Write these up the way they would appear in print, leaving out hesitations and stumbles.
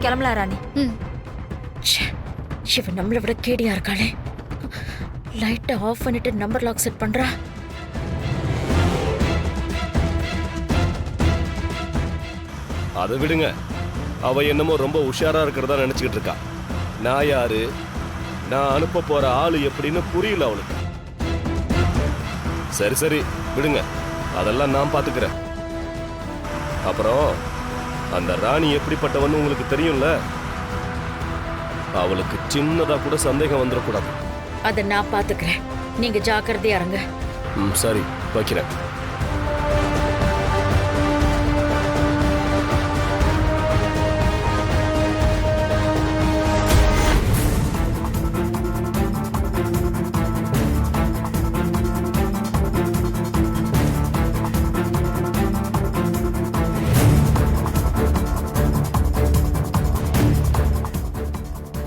கிளம்பலாம் ராணி. இவன் நம்மளை விட கேடியா இருக்காளே. லைட்டை ஆஃப் பண்ணிட்டு நம்பர் லாக் செட் பண்றா. அதை விடுங்க, அவ என்னமோ ரொம்ப உஷாரா இருக்கிறதா நினைச்சுக்கிட்டு இருக்கா. நான் யாரு, நான் அனுப்ப போற ஆளு எப்படின்னு புரியல அவளுக்கு. சரி சரி விடுங்க, அதெல்லாம் நான் பாத்துக்கிறேன். அப்புறம் அந்த ராணி எப்படிப்பட்டவன்னு உங்களுக்கு தெரியும்ல. அவளுக்கு சின்னதா கூட சந்தேகம் வந்துடக்கூடாது. அதை நான் பாத்துக்கிறேன், நீங்க ஜாக்கிரதையா இருங்க. சரி வைக்கிறேன்.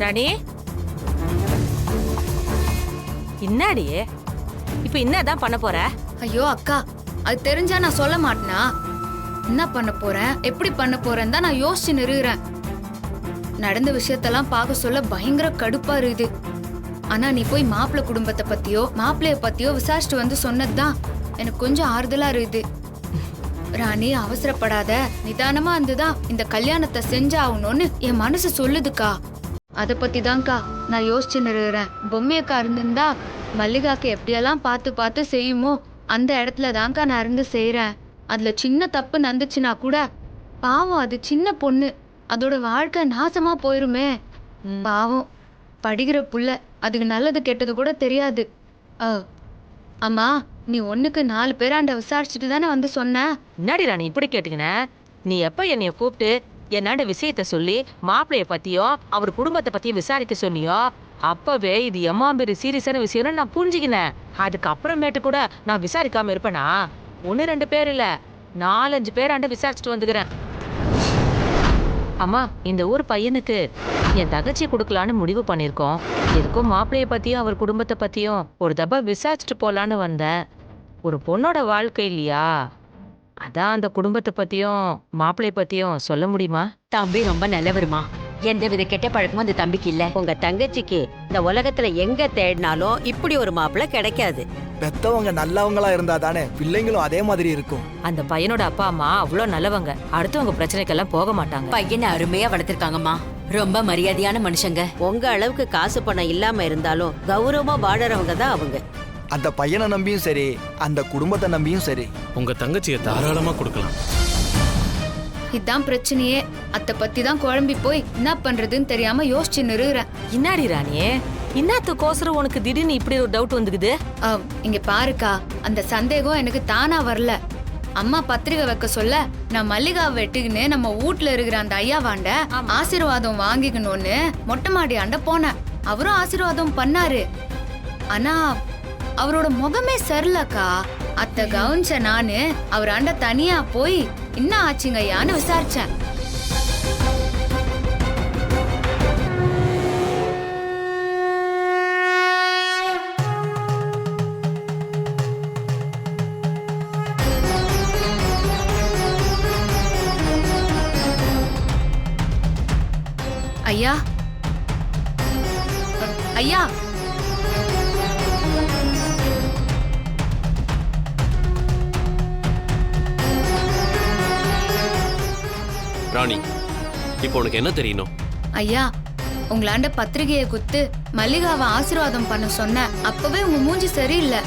ராணி, இன்னாடி இப்ப என்னதான் பண்ண போற? ஐயோ அக்கா, அது தெரிஞ்சா நான் சொல்ல மாட்டேனா? என்ன பண்ண போறேன், எப்படி பண்ண போறேன்னு தான் நான் யோசிச்சு நிறுகிறேன். நடந்த விஷயத்தெல்லாம் பார்க்க சொல்ல பயங்கர கடுப்பா இருக்குது. ஆனா நீ போய் மாப்பிள்ளை குடும்பத்தை பத்தியோ மாப்பிள்ளைய பத்தியோ விசாரிச்சுட்டு வந்து சொன்னதுதான் எனக்கு கொஞ்சம் ஆறுதலா இருக்குது. ராணி அவசரப்படாத, நிதானமா இருந்துதான் இந்த கல்யாணத்தை செஞ்சாகணும்னு என் மனசு சொல்லுதுக்கா. அதை பத்தி தான்க்கா நான் யோசிச்சு நிறுகிறேன். பொம்மையக்கா இருந்திருந்தா மல்லிகாக்கு எப்படியெல்லாம் பார்த்து பார்த்து செய்யுமோ அந்த இடத்துல தான்க்கா நான் இருந்து செய்யறேன். அதுல சின்ன தப்பு நடந்துச்சுன்னா கூட பாவம், அது சின்ன பொண்ணு, அதோட வாழ்க்கை நாசமா போயிருமே. பாவம் படிக்கிற புள்ள, அதுக்கு நல்லது கெட்டது கூட தெரியாது. அம்மா, நீ 1க்கு 4 பேராண்ட விசாரிச்சுட்டு தானே வந்து சொன்ன. என்னடி ராணி இப்படி கேட்டுக்கின? நீ எப்ப என்னைய கூப்பிட்டு என்னாண்ட விஷயத்த சொல்லி மாப்பிள்ளைய பத்தியோ அவர் குடும்பத்தை பத்தியும் விசாரிக்க சொன்னியோ அப்பவே இது எம்மாம்பெரு சீரியஸான விஷயம்னு நான் புரிஞ்சுக்கினேன். அதுக்கப்புறமேட்டு கூட நான் விசாரிக்காம இருப்பேனா? 1-2 பேர் இல்ல, 4-5 பேராண்ட விசாரிச்சுட்டு வந்துக்கிறேன். அம்மா, இந்த ஊர் பையனுக்கு என் தகச்சியை கொடுக்கலான்னு முடிவு பண்ணியிருக்கோம். எதுக்கும் மாப்பிள்ளைய பத்தியும் அவர் குடும்பத்தை பத்தியும் ஒரு தப்பா விசாரிச்சுட்டு போலான்னு வந்தேன். ஒரு பொண்ணோட வாழ்க்கை இல்லையா, அதான் அந்த குடும்பத்தை பத்தியும் மாப்பிள்ளைய பத்தியும் சொல்ல முடியுமா? தம்பி ரொம்ப நல்லவருமா, எந்த வித கெட்ட பழக்கமும் அந்த தம்பிக்கு இல்ல. உங்க தங்கச்சிக்கு இந்த உலகத்துல எங்க தேடினாலும் இப்படி ஒரு மாப்பிள்ளை கிடைக்காது. பெத்தவங்க நல்லவங்களா இருந்தா தானே பிள்ளைங்களும் அதே மாதிரி இருக்கும். அந்த பையனோட அப்பா அம்மா அவ்வளோ நல்லவங்க, அடுத்தவங்க பிரச்சனைக்கெல்லாம் போக மாட்டாங்க. பையனை அருமையா வளர்த்திருக்காங்கம்மா, ரொம்ப மரியாதையான மனுஷங்க. உங்க அளவுக்கு காசு பணம் இல்லாம இருந்தாலும் கௌரவமா வாழறவங்க தான் அவங்க. அந்த பையனை நம்பியும் சரி, அந்த குடும்பத்தை நம்பியும் சரி, உங்க தங்கச்சியை தாராளமா கொடுக்கலாம். இதான் பிரச்சனையே. அத்தை பத்தி தான் குழம்பி போய் என்ன பண்றதுன்னு தெரியாம யோசிச்சு நிறுகிறேன். இன்னாடி ராணியே, இன்னத்துக்கோசரம் உனக்கு திடீர்னு இப்படி ஒரு டவுட் வந்துக்குது? இங்க பாருக்கா, அந்த சந்தேகம் எனக்கு தானா வரல. அம்மா பத்திரிகை வைக்க சொல்ல நான் மல்லிகாவை வெட்டிக்கின்னு நம்ம வீட்டுல இருக்கிற அந்த ஐயாவாண்ட ஆசீர்வாதம் வாங்கிக்கணும்னு மொட்டை மாடி ஆண்ட போனேன். அவரும் ஆசீர்வாதம் பண்ணாரு. ஆனா அவரோட முகமே சரிலக்கா. அத்தை கவனிச்ச நானு அவர் ஆண்ட தனியா போய் என்ன ஆச்சுங்க ஐயான்னு விசாரிச்சேன். ஐயா, ஐயா, ராணி, இப்போ உனக்கு என்ன தெரியணும்? ஐயா, உங்களாண்ட பத்திரிகையை குத்து மல்லிகாவை ஆசீர்வாதம் பண்ண சொன்ன அப்பவே உங்க மூஞ்சி சரியில்லை.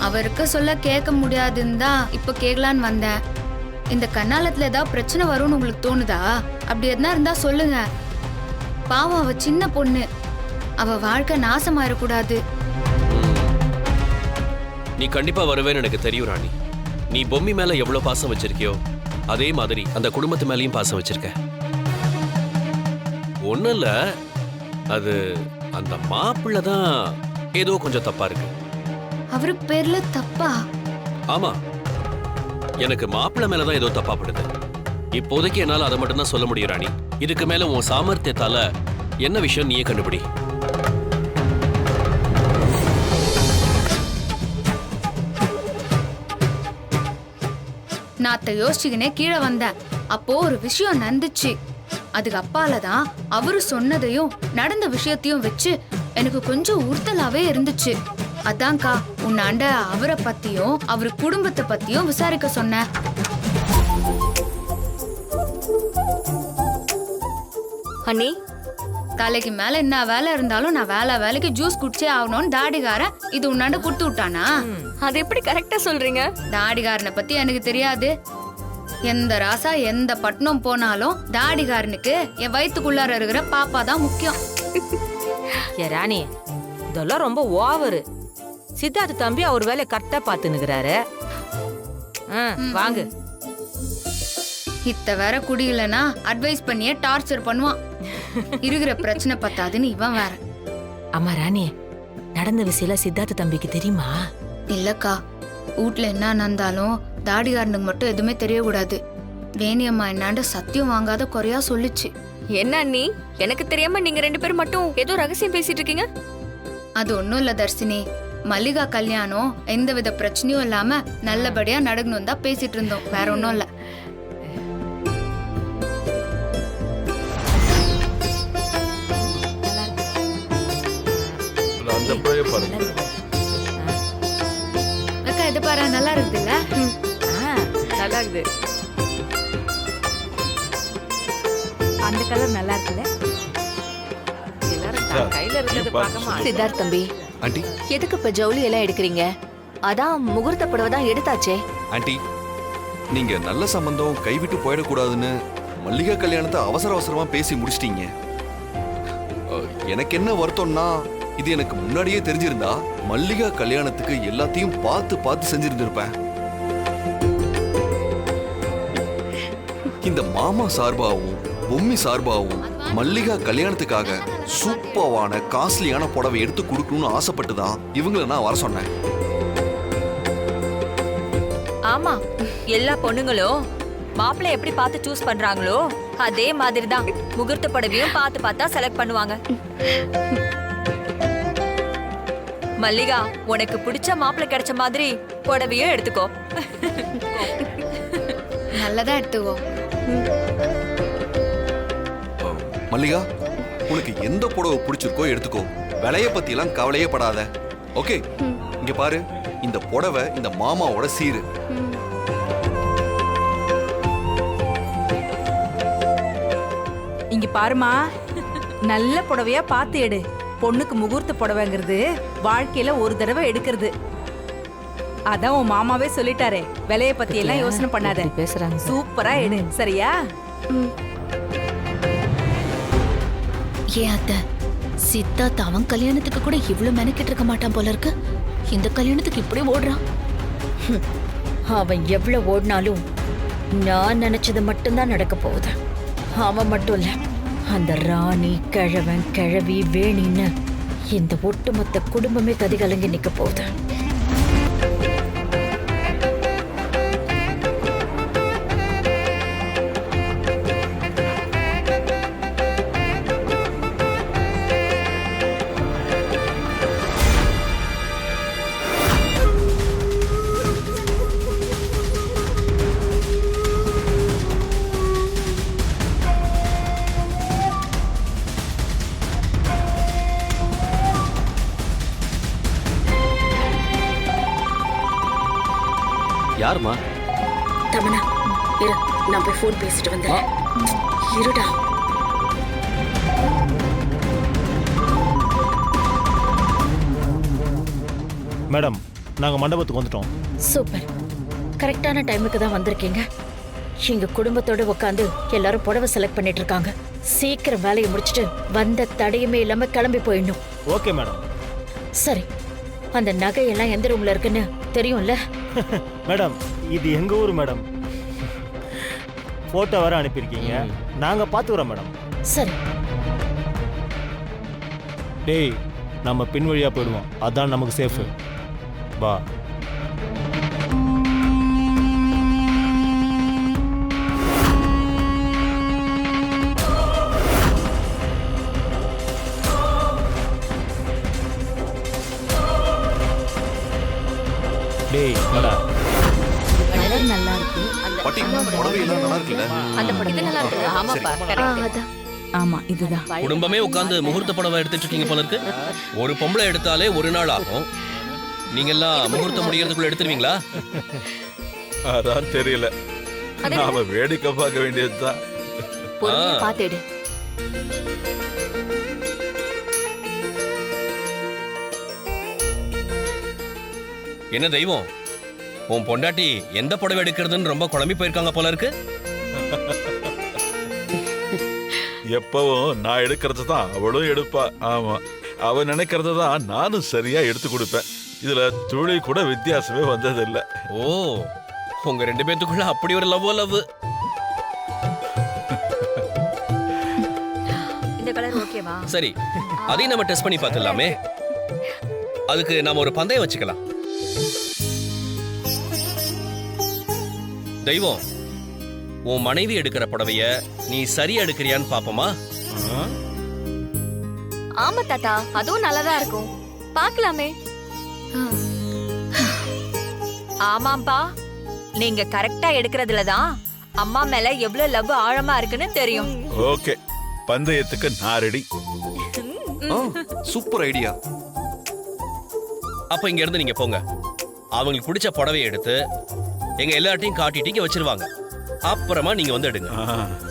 அவருக்கு சொல்ல கேட்க முடியாதுன்னு தான் இப்ப கேட்கலான்னு வந்தேன். இந்த கண்ணாலத்துல ஏதாவது பிரச்சனை வரும்னு உங்களுக்கு தோணுதா? அப்படி எதுனா இருந்தா சொல்லுங்க. பாவம், அவ சின்ன பொண்ணு, அவ வாழ்க்கை நாசமாயிடக்கூடாது. நீ கண்டிப்பா வருவேன்னு எனக்கு தெரியும் ராணி. நீ பொம்மி மேல எவ்வளவு பாசம் வச்சிருக்கியோ அதே மாதிரி அந்த குடும்பத்து மேலயும் பாசம் வச்சிருக்க. ஒண்ணு இல்ல, அது அந்த மாப்பிள்ளை தான் ஏதோ கொஞ்சம் தப்பா இருக்கு. அவரு பேர்ல தப்பா? ஆமா, எனக்கு மாப்பிள்ளை மேலதான் ஏதோ தப்பா படுது. இப்போதைக்கு என்னால அதை மட்டும் தான் சொல்ல முடியும் ராணி. இதுக்கு மேல உன் சாமர்த்தியத்தால என்ன விஷயம் நீயே கண்டுபிடி. நான் அத்தை யோசிச்சுக்கினே கீழே வந்தேன். அப்போ ஒரு விஷயம் நடந்துச்சு. அதுக்கு அப்பால தான் அவரு சொன்னதையும் நடந்த விஷயத்தையும் வச்சு எனக்கு கொஞ்சம் உறுத்தலாவே இருந்துச்சு. அதான்க்கா உன்னாண்ட அவரை பத்தியும் அவர் குடும்பத்தை பத்தியும் விசாரிக்க சொன்னேன். அண்ணி, தலைக்கு மேல என்ன வேலை இருந்தாலும் நான் வேலைக்கு ஜூஸ் குடிச்சே ஆகணும்னு தாடிகாரன் இது உன்னாண்ட குடுத்து விட்டானா? அது எப்படி கரெக்டா சொல்றீங்க? தாடிகாரனை பத்தி எனக்கு தெரியாது. எந்த ராசா எந்த பட்டணம் போனாலும் தாடிகாரனுக்கு என் வயித்துக்குள்ளார இருக்கிற பாப்பா தான் முக்கியம். ஏ ராணி, இதெல்லாம் ரொம்ப ஓவரு. சித்தார்த்த தம்பி அவர் வேலையை கரெக்டா பாத்துனுக்குறாரு. வாங்க. இத்த வேற குடியிலனா அட்வைஸ் பண்ணியே டார்ச்சர் பண்ணுவான். இருக்கிற பிரச்சனை பத்தாதுன்னு இவன் வேற. அம்மா ராணி, நடந்த விஷயம் சித்தார்த்த தம்பிக்கு தெரியுமா? இல்லக்கா, வீட்ல என்ன நடந்தாலும் தாடிகாரனுக்கு மட்டும் எதுவுமே தெரியக்கூடாது. வேணியம்மா என்னாண்ட சத்தியம் வாங்காத குறையா சொல்லிச்சு. என்ன அண்ணி, எனக்கு தெரியாம நீங்க 2 பேரும் மட்டும் ஏதோ ரகசியம் பேசிட்டு இருக்கீங்க? அது ஒண்ணும் இல்ல தர்சினி, மல்லிகா கல்யாணம் எந்தவித பிரச்சனையும் இல்லாம நல்லபடியா நடக்கணும் தான் பேசிட்டு இருந்தோம், வேற ஒன்னும் இல்ல. அந்த ப்ரோயை பாருங்க. அக்கா இது பாரு, நல்லா இருக்குல்ல? நல்லா இருக்குது. அந்த கலர் நல்லா இருக்குல்ல? எல்லாரும் தான் கையில இருக்கிறது பார்க்கமா. சித்தார்த் தம்பி, ஆண்டி எதுக்கு இப்ப ஜவுளி எல்லாம் எடுக்கிறீங்க? அதான் முகூர்த்த புடவை தான் எடுத்தாச்சே. ஆண்டி, நீங்க நல்ல சம்பந்தம் கைவிட்டு போயிடக்கூடாதுன்னு மல்லிகா கல்யாணத்தை அவசர அவசரமா பேசி முடிச்சிட்டீங்க. எனக்கு என்ன வருத்தம்னா, இது எனக்கு முன்னாடியே தெரிஞ்சிருந்தா மல்லிகா கல்யாணத்துக்கு எல்லாத்தையும் பார்த்து பார்த்து செஞ்சிருந்திருப்பேன். இந்த மாமா சார்பாவும் பொம்மி சார்பாவும் மல்லிகா கல்யாணத்துக்காக சூப்பரான காஸ்ட்லியான புடவை எடுத்து கொடுக்கணும்னு ஆசைப்பட்டு தான் இவங்களை நான் வர சொன்னேன். ஆமா, எல்லா பொண்ணுங்களும் மாப்பிள்ளை எப்படி பார்த்து சூஸ் பண்றாங்களோ அதே மாதிரி தான் முகூர்த்த புடவையும் பார்த்து பார்த்தா செலக்ட் பண்ணுவாங்க. மல்லிகா, உனக்கு பிடிச்ச மாப்பிள்ளை கிடைச்ச மாதிரி புடவையும் எடுத்துக்கோ. நல்லதா எடுத்துக்கோ. மல்லிகா, உனக்கு எந்த புடவை பிடிச்சிருக்கோ எடுத்துக்கோ. விலைய பத்தி எல்லாம் கவலையே படாத. ஓகே, இங்க பாரு, இந்த புடவை இந்த மாமாவோட சீரு. இங்க பாருமா, நல்ல புடவையா பார்த்து எடு. பொண்ணுக்கு முகூர்த்த புடவைங்கிறது வாழ்க்கையில ஒரு தடவை எடுக்கிறது. அதான் உன் மாமாவே சொல்லிட்டாரே, விலைய பத்தி எல்லாம் யோசனை பண்ணாத, பேசுறாங்க. சூப்பரா எடு, சரியா? ஏன் அத்தை, சித்தார்த் அவன் கல்யாணத்துக்கு கூட இவ்வளவு மெனக்கிட்டு இருக்க மாட்டான் போல இருக்கு. இந்த கல்யாணத்துக்கு இப்படி ஓடுறான். அவன் எவ்வளவு ஓடினாலும் நான் நினைச்சது மட்டும்தான் நடக்க போகுது. அவன் மட்டும் இல்ல, அந்த ராணி, கிழவன், கிழவி, வேணின்னு இந்த ஒட்டுமொத்த குடும்பமே கதிகலங்கி நிக்க போகுது. யாருமா? தமனா, இரு, நான் போய் ஃபோன் பேசிட்டு வந்தேன். இருடா. மேடம், நாங்க மண்டபத்துக்கு வந்துட்டோம். சூப்பர், கரெக்டான டைமுக்கு தான் வந்திருக்கீங்க. எங்க குடும்பத்தோட உட்காந்து எல்லாரும் புடவை செலக்ட் பண்ணிட்டு இருக்காங்க. சீக்கிரம் வேலையை முடிச்சிட்டு வந்த தடையுமே இல்லாம கிளம்பி போயிடணும். Okay madam. சரி, அந்த நகையெல்லாம் எந்த ரூம்ல இருக்குன்னு தெரியும்ல? மேடம், இது எங்க ஊர் மேடம். போட்டோ வர அனுப்பியிருக்கீங்க, நாங்க பாத்துக்கிறோம் மேடம். சரி. டேய், நம்ம பின் வழியா போயிடுவோம், அதான் நமக்கு சேஃப். வா. டேய், வாடா. கலர் நல்லா இருக்கு. அந்த பாட்டி புடவை எல்லாம் நல்லா இருக்குல்ல? அந்த படம் நல்லா இருக்கு. ஆமாப்பா, கரெக்ட். ஆமா இதுதான். குடும்பமே உட்காந்து முகூர்த்த புடவை எடுத்துட்டு இருக்கீங்க போல இருக்கு. ஒரு பொம்பளை எடுத்தாலே ஒரு நாள் ஆகும். நீங்க எல்லாம் முகூர்த்தம் முடியறதுக்குள்ள எடுத்துருவீங்களா? அதான் தெரியல. நாம வேடிக்கை பார்க்க வேண்டியதுதான். பொறுமையா பாத்துடு. என்ன தெய்வம், உன் பொண்டாட்டி எந்த புடவை எடுக்கிறதுன்னு ரொம்ப குழம்பி போயிருக்காங்க போல இருக்கு. எப்பவும் நான் எடுக்கிறது தான் அவளும் எடுப்பா. ஆமா, அவ நினைக்கிறது தான் நானும் சரியா எடுத்து கொடுப்பேன். இதுல துளி கூட வித்தியாசமே வந்ததில்லை. ஓ, உங்க ரெண்டு பேத்துக்குள்ள அப்படி ஒரு லவ். இந்த கலர் ஓகேவா? சரி, அதையும் நம்ம டெஸ்ட் பண்ணி பார்த்துடலாமே. அதுக்கு நாம ஒரு பந்தயம் வச்சுக்கலாம். தெய்வம், உன் மனைவி எடுக்கிற புடவைய நீ சரியா எடுக்கிறியான்னு பாப்போமா? ஆமா தாத்தா, அதுவும் நல்லதா இருக்கும். பார்க்கலாமே. ஆமாம்பா, நீங்க கரெக்டா எடுக்கிறதுல தான் அம்மா மேல எவ்வளவு லவ் ஆழமா இருக்குன்னு தெரியும். ஓகே, பந்தயத்துக்கு நான் ரெடி. Super idea. அப்ப இங்க இருந்து நீங்க போங்க. அவங்களுக்கு பிடிச்ச புடவையை எடுத்து எங்க எல்லார்ட்டையும் காட்டிட்டு இங்க வச்சிருவாங்க. அப்புறமா நீங்க வந்து எடுங்க.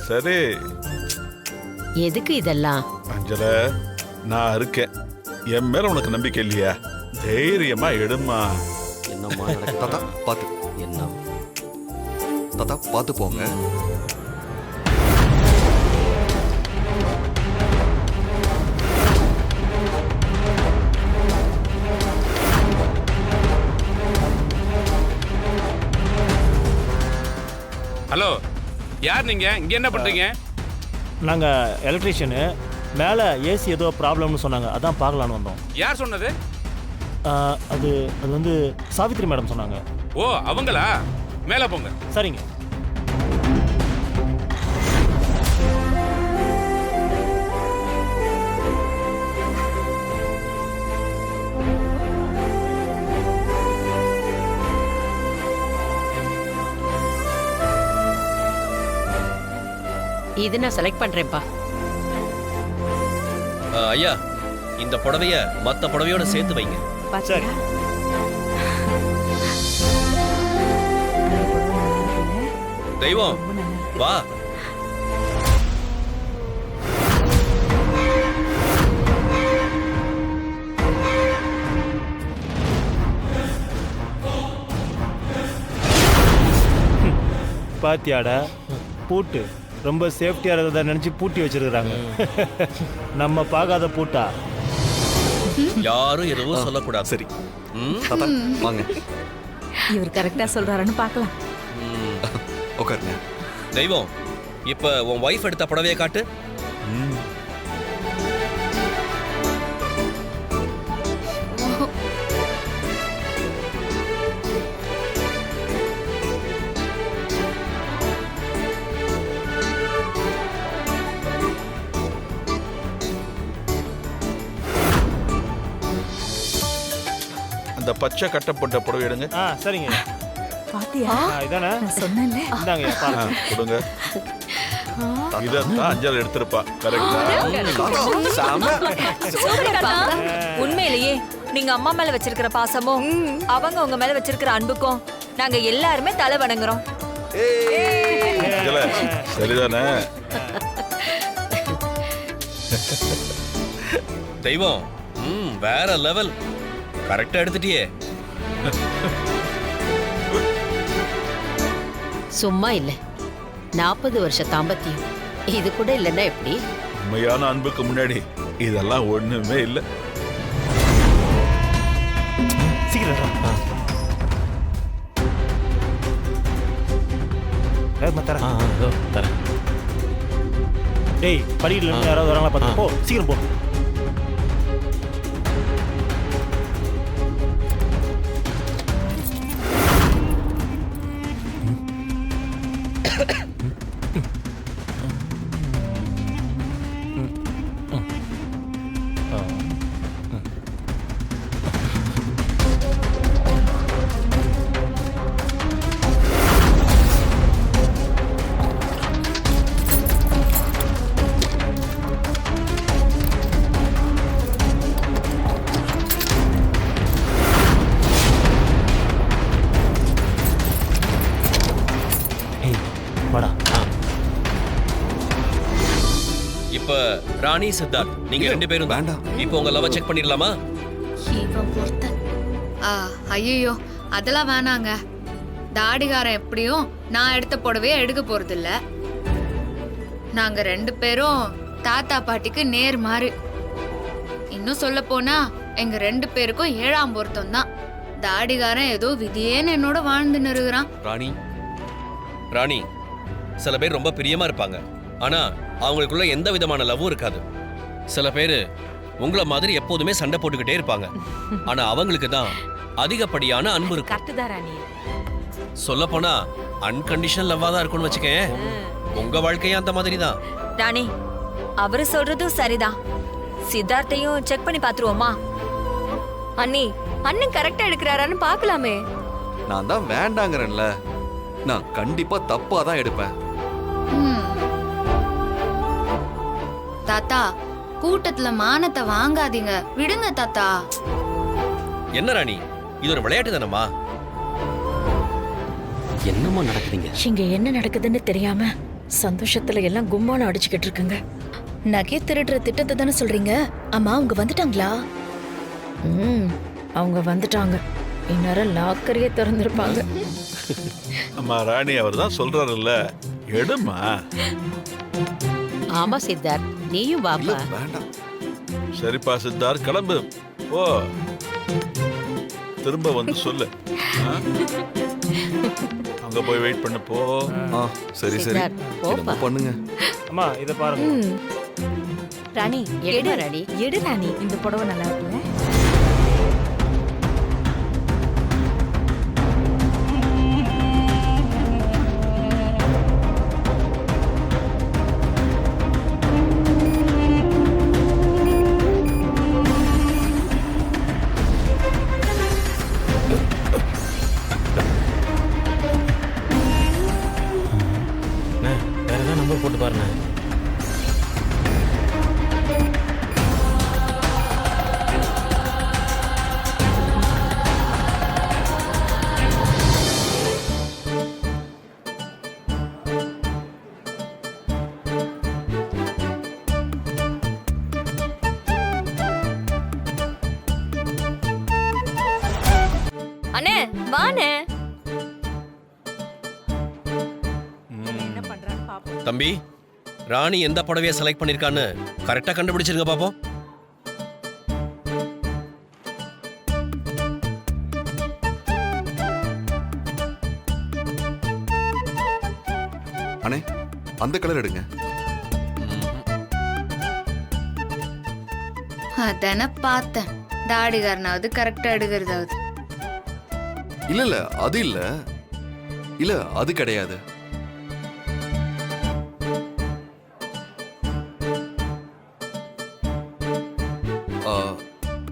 சரி. எதுக்கு இதெல்லாம்? அஞ்சல, நான் இருக்கேன். என் மேல உனக்கு நம்பிக்கை இல்லையா? தைரியமா எடுமா. என்னம்மா தாத்தா பாத்து, என்ன தாத்தா பாத்து போங்க. ஹலோ, யார் நீங்க? இங்க என்ன பண்றீங்க? நாங்கள் எலக்ட்ரீஷியனு. மேலே ஏசி ஏதோ ப்ராப்ளம்னு சொன்னாங்க, அதான் பார்க்கலான்னு வந்தோம். யார் சொன்னது? அது வந்து சாவித்ரி மேடம் சொன்னாங்க. ஓ, அவங்களா? மேல போங்க. சரிங்க. இது நான் செலக்ட் பண்றேன்ப்பா. ஐயா, இந்த புடவைய மத்த புடவையோட சேர்த்து வைங்க. சரி. தெய்வம், வா. பாத்தியாடா, பூட்டு ரொம்ப சேஃப்டியா இருக்கிறத நினைச்சு பூட்டி வச்சிருக்காங்க. நம்ம பார்க்காத பூட்டா. யாரும் எதுவும் சொல்லக்கூடாது. சரி தாத்தா வாங்க. இவர் கரெக்டா சொல்றாருன்னு பார்க்கலாம். உட்காருங்க. தெய்வம், இப்ப உன் வைஃப் எடுத்த புடவையை காட்டு. அந்த பச்சை கட்டப்பட்ட புடவை எடுங்க. சரிங்க. பாத்தியா? இதானே நான் சொன்னேன்ல. இந்தாங்க பாருங்க. கொடுங்க. இதான் அஞ்சல் எடுத்திருப்பா. கரெக்டா? உண்மையிலேயே நீங்க அம்மா மேல வச்சிருக்கிற பாசமும் அவங்க உங்க மேல வச்சிருக்கிற அன்புக்கும் நாங்க எல்லாருமே தலை வணங்குறோம். சரிதானே? தெய்வம், வேற லெவல். கரெக்டா எடுத்துட்டியே. சும்மா இல்ல, 40 வருஷ தாம்பத்தியம் இது கூட இல்லைன்னா எப்படி? உண்மையான அன்புக்கு முன்னாடி இதெல்லாம் ஒண்ணுமே இல்ல. சீக்கிரம் தரேன். டேய், படிக்கல இருந்து யாராவது வராங்களா பார்த்து போ. சீக்கிரம் போ. இப்ப ராணி சித்தார்த் நீங்க ரெண்டு பேரும் வேண்டாம். இப்போ உங்க லவ் செக் பண்ணிடலாமா? இவன் ஒருத்தன். ஐயோ அதெல்லாம் வேணாங்க. தாடிகாரன் எப்படியும் நான் எடுத்த புடவையே எடுக்க போறது இல்ல. நாங்க 2 பேரும் தாத்தா பாட்டிக்கு நேர் மாறு. இன்னும் சொல்ல போனா எங்க 2 பேருக்கும் 7ஆம் பொருத்தம் தான். தாடிகாரன் ஏதோ விதியேன்னு என்னோட வாழ்ந்து நிறுகிறான். ராணி ராணி சில பேர் ரொம்ப பிரியமா இருப்பாங்க, ஆனா அவங்களுக்குள்ள எந்த விதமான லவ்வும் இருக்காது. சில பேர் உங்களை மாதிரி எப்போதுமே சண்டை போட்டுக்கிட்டே இருப்பாங்க, ஆனா அவங்களுக்கு தான் அதிகப்படியான அன்பு இருக்கும். கரெக்ட் தான் ராணி. சொல்ல போனா அன்கண்டிஷனல் லவ்வா தான் இருக்கும்னு வச்சுக்கேன். உங்க வாழ்க்கையும் அந்த மாதிரி தான். ராணி அவரு சொல்றதும் சரிதான். சித்தார்த்தையும் செக் பண்ணி பாத்துருவோமா? அண்ணி அண்ணன் கரெக்டா எடுக்கிறாரான்னு பாக்கலாமே. நான் தான் வேண்டாங்கிறேன்ல. நான் கண்டிப்பா தப்பா தான் எடுப்பேன். தாத்தா கூட்டத்துல மானத்தை வாங்காதீங்க, விடுங்க தாத்தா. என்ன ராணி, இது ஒரு விளையாட்டு தானம்மா? என்னமா நடக்குதுங்க? இங்க என்ன நடக்குதுன்னு தெரியாம சந்தோஷத்துல எல்லாம் கும்மாளம் அடிச்சுக்கிட்டு இருக்குங்க. நகை திருடுற திட்டத்தை தானே சொல்றீங்க? அம்மா அவங்க வந்துட்டாங்களா? அவங்க வந்துட்டாங்க. இந்நேரம் லாக்கரையே திறந்திருப்பாங்க. அம்மா ராணி அவர் தான் சொல்றாருல்ல, எடுமா. ஆமா சித்தார்த், நீயும் வாப்பா. வேண்டாம். சரிப்பா சித்தார்த், கிளம்பு. ஓ திரும்ப வந்து சொல்லு. அங்க போய் வெயிட் பண்ணு போ. சரி சரி சித்தார்த், போப்பா. பண்ணுங்க. அம்மா இதை பாருங்க. ராணி எடுமா ராணி. எடு ராணி, இந்த புடவை நல்லா இருக்குல்ல? வேற ஏதாவது நம்பர் போட்டு பாருங்க. அண்ணே வாண்ணே. என்ன பண்றான்னு பாப்போம். தம்பி, ராணி எந்த புடவையை செலக்ட் பண்ணிருக்கான்னு கரெக்டா கண்டுபிடிச்சிருங்க பாப்போம். அண்ணே அந்த கலர் எடுங்க. அதான பார்த்தேன். தாடிகாரனாவது கரெக்டா எடுக்கிறதாவது. இல்ல இல்ல அது இல்ல. இல்ல அது கிடையாது.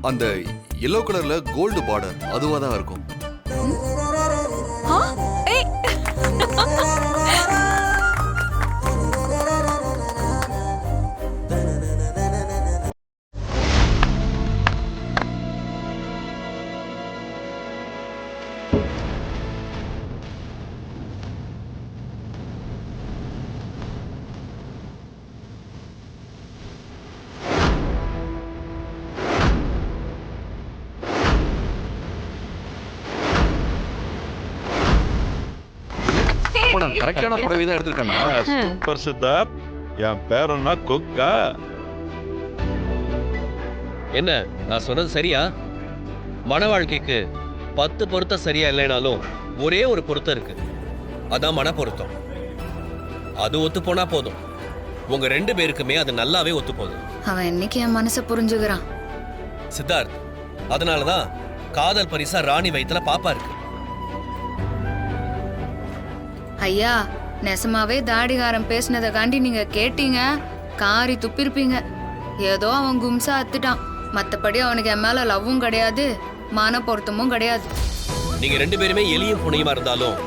அந்த எல்லோ கலர்ல கோல்டு பார்டர் அதுவா தான் இருக்கும். கரெக்டான புடவை தான் எடுத்திருக்கேன். சூப்பர் சித்தார்த், என் பேரன்னா கொக்கா. என்ன நான் சொன்னது சரியா? மன வாழ்க்கைக்கு 10 பொருத்தம் சரியா இல்லைனாலும் ஒரே ஒரு பொருத்தம் இருக்கு, அதான் மன பொருத்தம். அது ஒத்து போனா போதும். உங்க 2 பேருக்குமே அது நல்லாவே ஒத்து போகுது. அவன் என்னைக்கு என் மனசை புரிஞ்சுக்கிறான் சித்தார்த். அதனாலதான் காதல் பரிசா ராணி வயித்துல பாப்பா இருக்கு. ஐயா, நெசமாவே தாடிகாரன் பேசினதை காண்டி நீங்க கேட்டீங்க, காரி துப்பிருப்பீங்க. ஏதோ அவன் கும்சா அத்துட்டான். மத்தபடி அவனுக்கு என் மேல லவ்வும் கிடையாது, மான பொருத்தமும் கிடையாது. நீங்க 2 பேருமே எலியும் புனையுமா இருந்தாலும்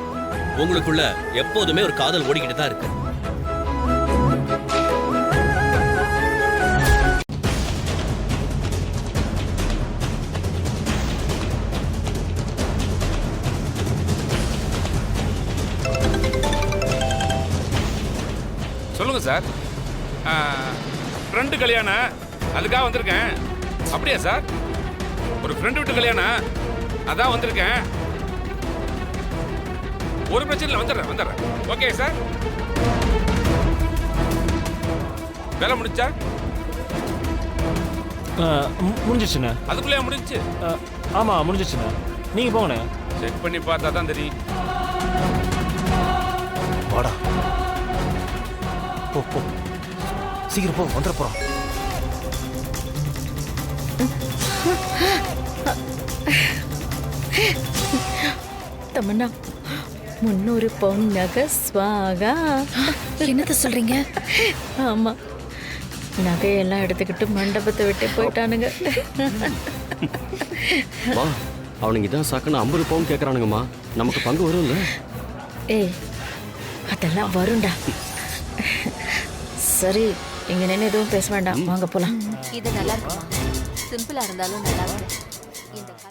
உங்களுக்குள்ள எப்போதுமே ஒரு காதல் ஓடிக்கிட்டு தான் இருக்கு. சொல்லுங்க சார். ஃப்ரெண்டு கல்யாணம் அதுக்காக வந்திருக்கேன். அப்படியா சார்? ஒரு ஃப்ரெண்டு வீட்டு கல்யாணம் அதான் வந்திருக்கேன். ஒரு பிரச்சனை இல்லை, வந்துடுறேன். Okay sir. வேலை முடிச்சா? முடிஞ்சிச்சுண்ணே. அதுக்குள்ளே முடிஞ்சு? ஆமாம் முடிஞ்சிச்சுண்ணே. நீங்கள் போங்கண்ணே. செக் பண்ணி பார்த்தா தான் தெரியும். வாடா போ சீக்கிரம் போ, வந்துட போகிறோம். தமன்னா 300 பவுன் நகை ஸ்வாகா. என்னத்த சொல்றீங்க? ஆமா, நகையெல்லாம் எடுத்துக்கிட்டு மண்டபத்தை விட்டு போயிட்டானுங்க. வா, அவனுங்க இதான் சாக்குன்னு 50 பவுன் கேட்குறானுங்கம்மா. நமக்கு பங்கு வரும்ல? ஏய், அதெல்லாம் வரும்டா. சரி, இங்க நின்று எதுவும் பேச வேண்டாம், வாங்க போலாம். இது நல்லா இருக்குமா? சிம்பிளா இருந்தாலும் நல்லா இருக்கு.